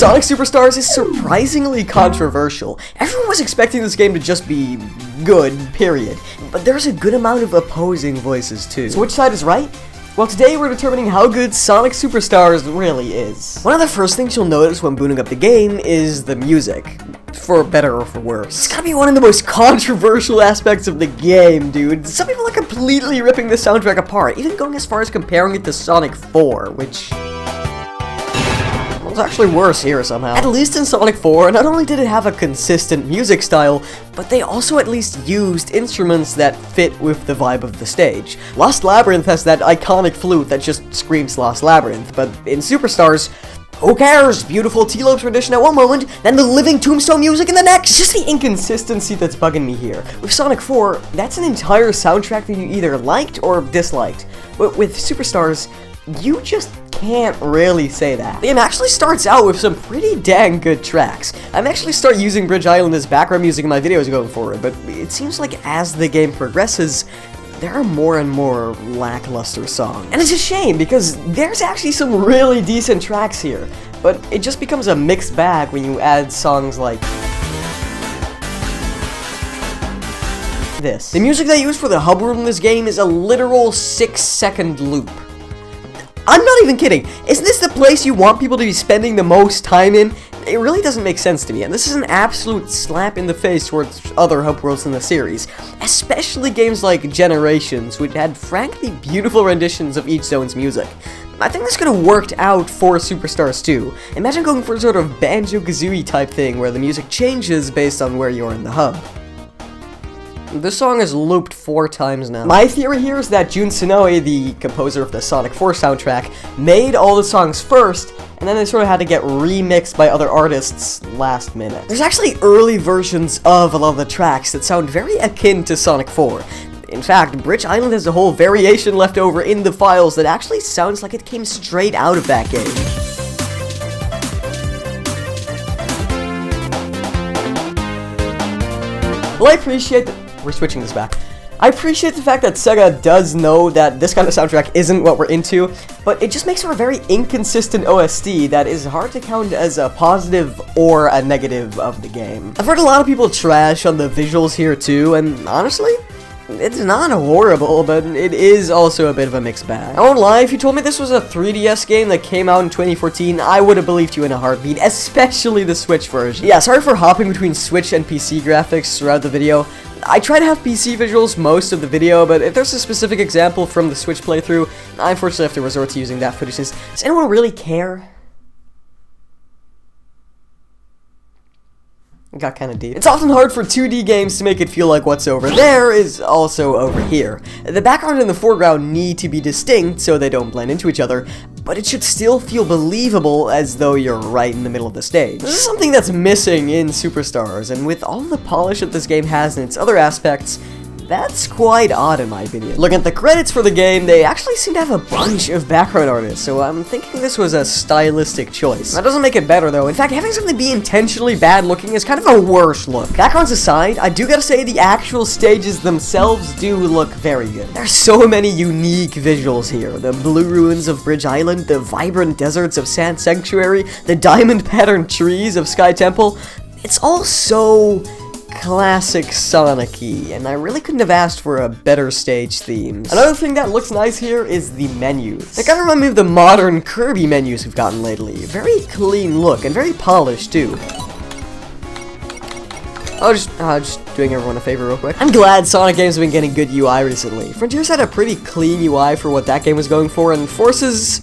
Sonic Superstars is surprisingly controversial. Everyone was expecting this game to just be good, period. But there's a good amount of opposing voices too. So which side is right? Well, today we're determining how good Sonic Superstars really is. One of the first things you'll notice when booting up the game is the music. For better or for worse. It's gotta be one of the most controversial aspects of the game, dude. Some people are completely ripping the soundtrack apart, even going as far as comparing it to Sonic 4, which... it's actually worse here somehow. At least in Sonic 4, not only did it have a consistent music style, but they also at least used instruments that fit with the vibe of the stage. Lost Labyrinth has that iconic flute that just screams Lost Labyrinth, but in Superstars, who cares? Beautiful T-Lope tradition at one moment, then the living Tombstone music in the next! It's just the inconsistency that's bugging me here. With Sonic 4, that's an entire soundtrack that you either liked or disliked. But with Superstars, you just can't really say that. The game actually starts out with some pretty dang good tracks. I'm actually start using Bridge Island as background music in my videos going forward, but it seems like as the game progresses, there are more and more lackluster songs. And it's a shame, because there's actually some really decent tracks here, but it just becomes a mixed bag when you add songs like this. The music they use for the hub world in this game is a literal 6-second loop. I'm not even kidding. Isn't this the place you want people to be spending the most time in? It really doesn't make sense to me, and this is an absolute slap in the face towards other hub worlds in the series, especially games like Generations, which had frankly beautiful renditions of each zone's music. I think this could have worked out for Superstars too. Imagine going for a sort of Banjo-Kazooie type thing where the music changes based on where you are in the hub. This song is looped 4 times now. My theory here is that Jun Senoue, the composer of the Sonic 4 soundtrack, made all the songs first, and then they sort of had to get remixed by other artists last minute. There's actually early versions of a lot of the tracks that sound very akin to Sonic 4. In fact, Bridge Island has a whole variation left over in the files that actually sounds like it came straight out of that game. Well, I appreciate that. We're switching this back. I appreciate the fact that Sega does know that this kind of soundtrack isn't what we're into, but it just makes for a very inconsistent OST that is hard to count as a positive or a negative of the game. I've heard a lot of people trash on the visuals here too, and honestly, it's not horrible, but it is also a bit of a mixed bag. I won't lie, if you told me this was a 3DS game that came out in 2014, I would have believed you in a heartbeat, especially the Switch version. Yeah, sorry for hopping between Switch and PC graphics throughout the video. I try to have PC visuals most of the video, but if there's a specific example from the Switch playthrough, I unfortunately have to resort to using that footage. Does anyone really care? It got kind of deep. It's often hard for 2D games to make it feel like what's over there is also over here. The background and the foreground need to be distinct so they don't blend into each other, but it should still feel believable as though you're right in the middle of the stage. This is something that's missing in Superstars, and with all the polish that this game has in its other aspects, that's quite odd in my opinion. Looking at the credits for the game, they actually seem to have a bunch of background artists, so I'm thinking this was a stylistic choice. That doesn't make it better though. In fact, having something be intentionally bad looking is kind of a worse look. Backgrounds aside, I do gotta say the actual stages themselves do look very good. There's so many unique visuals here. The blue ruins of Bridge Island, the vibrant deserts of Sand Sanctuary, the diamond patterned trees of Sky Temple. It's all so classic Sonic-y, and I really couldn't have asked for a better stage themes. Another thing that looks nice here is the menus. They kind of remind me of the modern Kirby menus we've gotten lately. Very clean look, and very polished too. Just doing everyone a favor real quick. I'm glad Sonic games have been getting good UI recently. Frontiers had a pretty clean UI for what that game was going for, and Forces,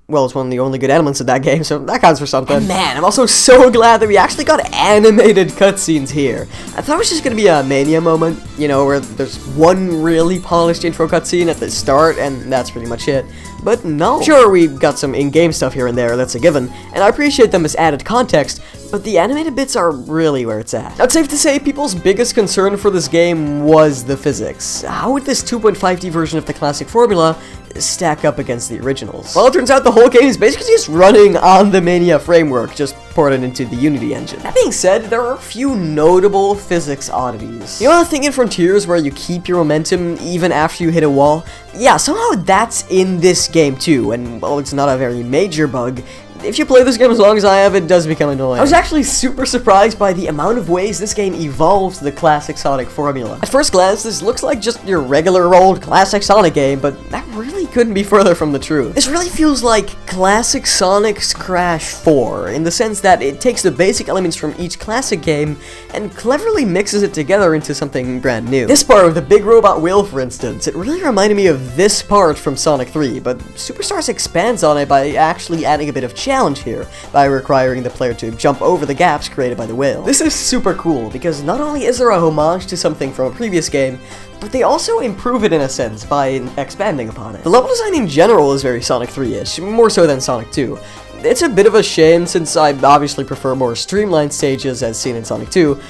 well, it's one of the only good elements of that game, so that counts for something. And man, I'm also so glad that we actually got animated cutscenes here. I thought it was just gonna be a Mania moment, you know, where there's one really polished intro cutscene at the start, and that's pretty much it. But no. Sure, we got some in-game stuff here and there, that's a given, and I appreciate them as added context, but the animated bits are really where it's at. Now, it's safe to say people's biggest concern for this game was the physics. How would this 2.5D version of the classic formula stack up against the originals? Well, it turns out the whole game is basically just running on the Mania framework, just ported into the Unity engine. That being said, there are a few notable physics oddities. You know the thing in Frontiers where you keep your momentum even after you hit a wall? Yeah, somehow that's in this game too, and while it's not a very major bug, if you play this game as long as I have, it does become annoying. I was actually super surprised by the amount of ways this game evolves the classic Sonic formula. At first glance, this looks like just your regular old classic Sonic game, but that really couldn't be further from the truth. This really feels like classic Sonic's Crash 4, in the sense that it takes the basic elements from each classic game and cleverly mixes it together into something brand new. This part with the big robot wheel, for instance, it really reminded me of this part from Sonic 3, but Superstars expands on it by actually adding a bit of challenge here, by requiring the player to jump over the gaps created by the whale. This is super cool, because not only is there a homage to something from a previous game, but they also improve it in a sense by expanding upon it. The level design in general is very Sonic 3-ish, more so than Sonic 2. It's a bit of a shame since I obviously prefer more streamlined stages as seen in Sonic 2,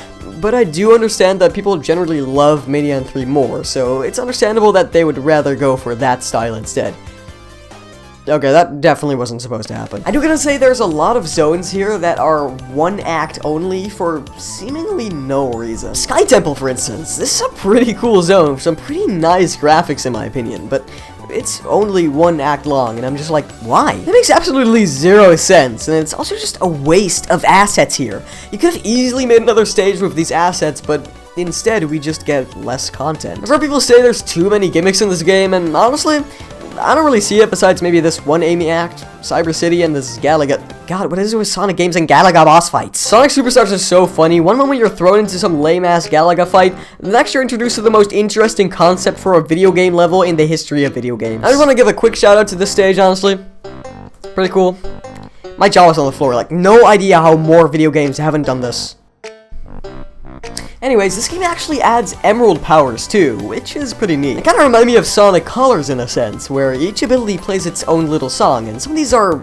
but I do understand that people generally love Mania and 3 more, so it's understandable that they would rather go for that style instead. Okay, that definitely wasn't supposed to happen. I do gotta say there's a lot of zones here that are one act only for seemingly no reason. Sky Temple, for instance. This is a pretty cool zone with some pretty nice graphics in my opinion, but it's only one act long, and I'm just like, why? That makes absolutely zero sense, and it's also just a waste of assets here. You could have easily made another stage with these assets, but instead we just get less content. I've heard people say there's too many gimmicks in this game, and honestly, I don't really see it besides maybe this one Amy act, Cyber City, and this Galaga. God, what is it with Sonic games and Galaga boss fights? Sonic Superstars is so funny. One moment you're thrown into some lame-ass Galaga fight, the next you're introduced to the most interesting concept for a video game level in the history of video games. I just want to give a quick shout out to this stage, honestly. Pretty cool. My jaw was on the floor, like, no idea how more video games haven't done this. Anyways, this game actually adds emerald powers too, which is pretty neat. It kind of reminded me of Sonic Colors in a sense, where each ability plays its own little song, and some of these are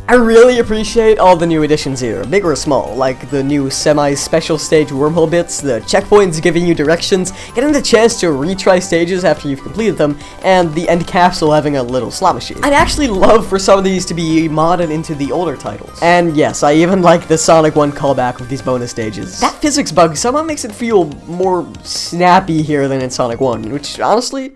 I really appreciate all the new additions here, big or small, like the new semi-special stage wormhole bits, the checkpoints giving you directions, getting the chance to retry stages after you've completed them, and the end capsule having a little slot machine. I'd actually love for some of these to be modded into the older titles. And yes, I even like the Sonic 1 callback with these bonus stages. That physics bug somehow makes it feel more snappy here than in Sonic 1, which honestly,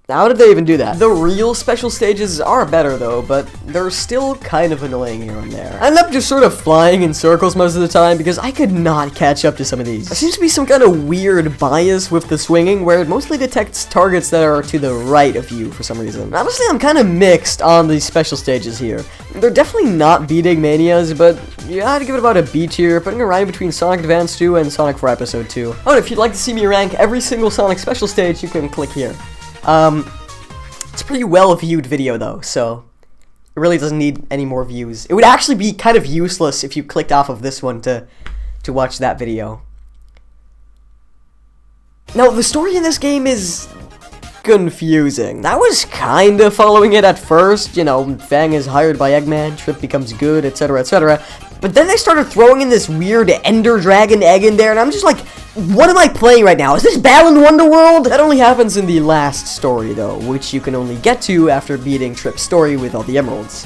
how did they even do that? The real special stages are better though, but they're still kind of annoying here and there. I end up just sort of flying in circles most of the time because I could not catch up to some of these. There seems to be some kind of weird bias with the swinging where it mostly detects targets that are to the right of you for some reason. Honestly, I'm kind of mixed on these special stages here. They're definitely not beating Manias, but yeah, I'd give it about a B tier, putting it right between Sonic Advance 2 and Sonic 4 Episode 2. Oh, and if you'd like to see me rank every single Sonic special stage, you can click here. It's a pretty well viewed video though, so it really doesn't need any more views. It would actually be kind of useless if you clicked off of this one to watch that video. Now, the story in this game is confusing. I was kind of following it at first, you know, Fang is hired by Eggman, Trip becomes good, etc, etc. But then they started throwing in this weird Ender Dragon egg in there, and I'm just like, what am I playing right now? Is this Balan Wonderworld? That only happens in the last story, though, which you can only get to after beating Trip's story with all the emeralds.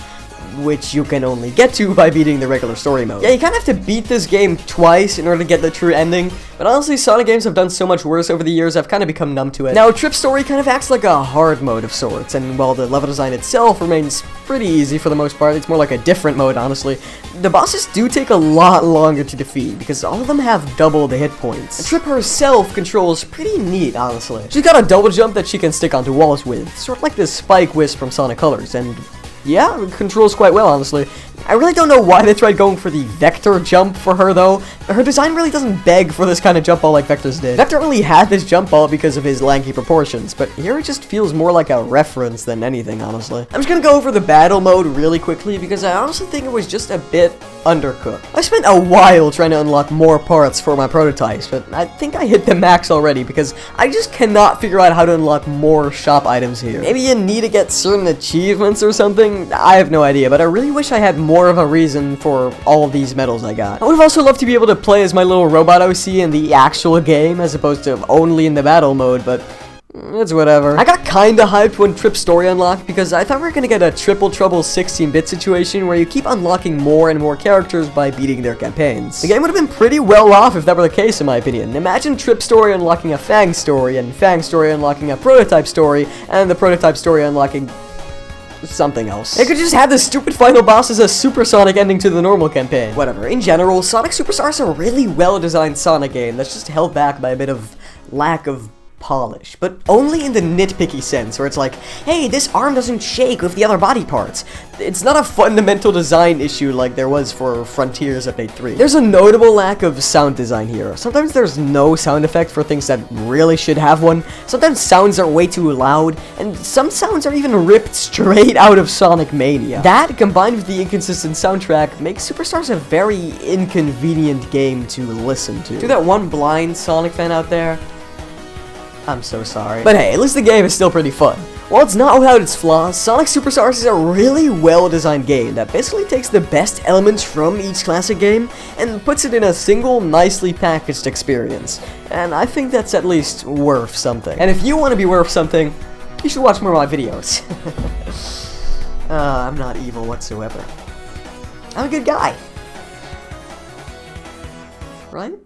Which you can only get to by beating the regular story mode. Yeah, you kind of have to beat this game twice in order to get the true ending, but honestly, Sonic games have done so much worse over the years, I've kind of become numb to it. Now, Trip's story kind of acts like a hard mode of sorts, and while the level design itself remains pretty easy for the most part, it's more like a different mode, honestly. The bosses do take a lot longer to defeat, because all of them have double the hit points. And Trip herself controls pretty neat, honestly. She's got a double jump that she can stick onto walls with, sort of like this Spike Wisp from Sonic Colors, and yeah, it controls quite well, honestly. I really don't know why they tried going for the Vector jump for her, though. Her design really doesn't beg for this kind of jump ball like Vector's did. Vector only had this jump ball because of his lanky proportions, but here it just feels more like a reference than anything, honestly. I'm just gonna go over the battle mode really quickly because I honestly think it was just a bit undercooked. I spent a while trying to unlock more parts for my prototypes, but I think I hit the max already because I just cannot figure out how to unlock more shop items here. Maybe you need to get certain achievements or something? I have no idea, but I really wish I had more of a reason for all of these medals I got. I would have also loved to be able to play as my little robot OC in the actual game as opposed to only in the battle mode, but It's whatever. I got kinda hyped when Trip Story unlocked because I thought we were gonna get a Triple Trouble 16-bit situation where you keep unlocking more and more characters by beating their campaigns. The game would have been pretty well off if that were the case, in my opinion. Imagine Trip Story unlocking a Fang story, and Fang story unlocking a Prototype story, and the Prototype story unlocking something else. They could just have the stupid final boss as a supersonic ending to the normal campaign. Whatever. In general, Sonic Superstars is a really well-designed Sonic game that's just held back by a bit of lack of polish, but only in the nitpicky sense, where it's like, hey, this arm doesn't shake with the other body parts. It's not a fundamental design issue like there was for Frontiers Update 3. There's a notable lack of sound design here. Sometimes there's no sound effect for things that really should have one. Sometimes sounds are way too loud, and some sounds are even ripped straight out of Sonic Mania. That, combined with the inconsistent soundtrack, makes Superstars a very inconvenient game to listen to. To that one blind Sonic fan out there, I'm so sorry. But hey, at least the game is still pretty fun. While it's not without its flaws, Sonic Superstars is a really well-designed game that basically takes the best elements from each classic game and puts it in a single, nicely packaged experience. And I think that's at least worth something. And if you want to be worth something, you should watch more of my videos. I'm not evil whatsoever. I'm a good guy. Right?